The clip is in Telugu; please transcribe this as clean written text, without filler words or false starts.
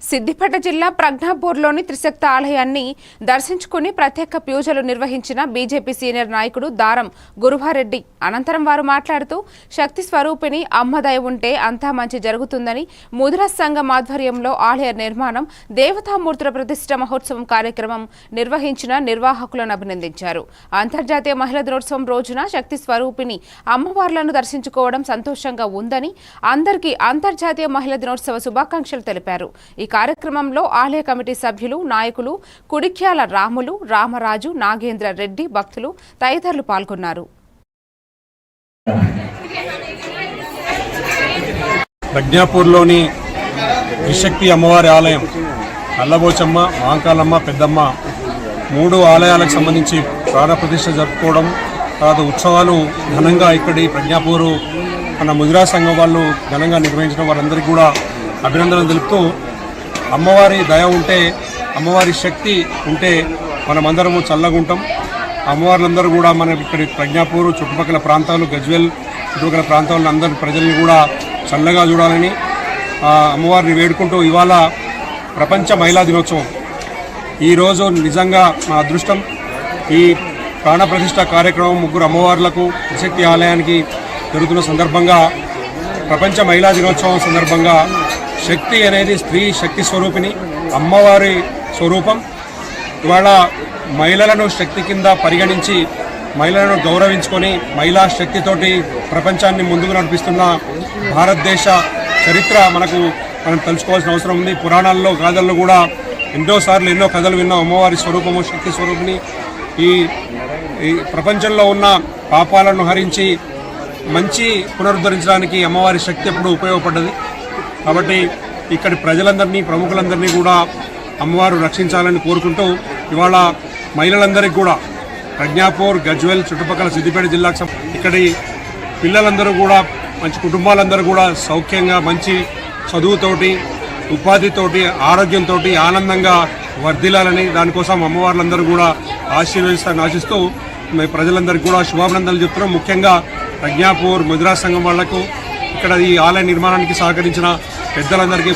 సిద్దిపేట జిల్లా ప్రజ్ఞాపూర్లోని త్రిశక్తి ఆలయాన్ని దర్శించుకుని ప్రత్యేక పూజలు నిర్వహించిన బీజేపీ సీనియర్ నాయకుడు దారం గురువారెడ్డి అనంతరం వారు మాట్లాడుతూ శక్తి స్వరూపిణి అమ్మ దయ ఉంటే అంతా మంచి జరుగుతుందని ముదిరా సంఘం ఆధ్వర్యంలో ఆలయ నిర్మాణం దేవతామూర్తుల ప్రతిష్ఠ మహోత్సవం కార్యక్రమం నిర్వహించిన నిర్వాహకులను అభినందించారు. అంతర్జాతీయ మహిళా దినోత్సవం రోజున శక్తి స్వరూపిణి అమ్మవార్లను దర్శించుకోవడం సంతోషంగా ఉందని అందరికీ అంతర్జాతీయ మహిళా దినోత్సవ శుభాకాంక్షలు తెలిపారు. ఈ కార్యక్రమంలో ఆలయ కమిటీ సభ్యులు, నాయకులు కుడిక్యాల రాములు, రామరాజు, నాగేంద్ర రెడ్డి, భక్తులు తదితరులు పాల్గొన్నారు. ప్రజ్ఞాపూర్లోని త్రిశక్తి అమ్మవారి ఆలయం అల్లబోచమ్మ, మాంకాలమ్మ, పెద్దమ్మ 3 ఆలయాలకు సంబంధించి ప్రాణ ప్రతిష్ఠ జరుపుకోవడం, తర్వాత ఉత్సవాలు ఘనంగా ఇక్కడి ప్రజ్ఞాపూరు మన ముదిరా సంఘం వాళ్ళు ఘనంగా నిర్వహించడం వారందరికీ కూడా అభినందనలు తెలుపుతూ, అమ్మవారి దయ ఉంటే, అమ్మవారి శక్తి ఉంటే మనమందరము చల్లగా ఉంటాం. అమ్మవార్లందరూ కూడా మన ఇక్కడి ప్రజ్ఞాపూరు చుట్టుపక్కల ప్రాంతాలు, గజ్వేల్ చుట్టుపక్కల ప్రాంతాలను అందరి ప్రజల్ని కూడా చల్లగా చూడాలని అమ్మవారిని వేడుకుంటూ, ఇవాళ ప్రపంచ మహిళా దినోత్సవం. ఈరోజు నిజంగా మా అదృష్టం. ఈ ప్రాణప్రతిష్ఠ కార్యక్రమం 3 అమ్మవార్లకు త్రిశక్తి ఆలయానికి జరుగుతున్న సందర్భంగా, ప్రపంచ మహిళా దినోత్సవం సందర్భంగా శక్తి అనేది స్త్రీ శక్తి స్వరూపిణి, అమ్మవారి స్వరూపం. ఇవాళ మహిళలను శక్తి కింద పరిగణించి మహిళలను గౌరవించుకొని మహిళా శక్తితోటి ప్రపంచాన్ని ముందుకు నడిపిస్తున్న భారతదేశ చరిత్ర మనం తెలుసుకోవాల్సిన అవసరం ఉంది. పురాణాల్లో, గాథల్లో కూడా ఎన్నోసార్లు ఎన్నో కథలు విన్నాం. అమ్మవారి స్వరూపము శక్తి స్వరూపిణి ఈ ప్రపంచంలో ఉన్న పాపాలను హరించి మంచి పునరుద్ధరించడానికి అమ్మవారి శక్తి ఎప్పుడు ఉపయోగపడ్డది. కాబట్టి ఇక్కడి ప్రజలందరినీ, ప్రముఖులందరినీ కూడా అమ్మవారు రక్షించాలని కోరుకుంటూ, ఇవాళ మహిళలందరికీ కూడా ప్రజ్ఞాపూర్, గజ్వేల్ చుట్టుపక్కల సిద్దిపేట జిల్లాకు ఇక్కడి పిల్లలందరూ కూడా, మంచి కుటుంబాలందరూ కూడా సౌఖ్యంగా మంచి చదువుతోటి, ఉపాధితోటి, ఆరోగ్యంతో ఆనందంగా వర్ధిల్లాలని, దానికోసం అమ్మవార్లందరూ కూడా ఆశీర్వదిస్తారని ఆశిస్తూ ప్రజలందరికీ కూడా శుభాభినందనలు చెప్తున్నాం. ముఖ్యంగా ప్రజ్ఞాపూర్ ముదిరా సంఘం వాళ్లకు, ఇక్కడ ఈ ఆలయ నిర్మాణానికి సహకరించిన పెద్దలందరికీ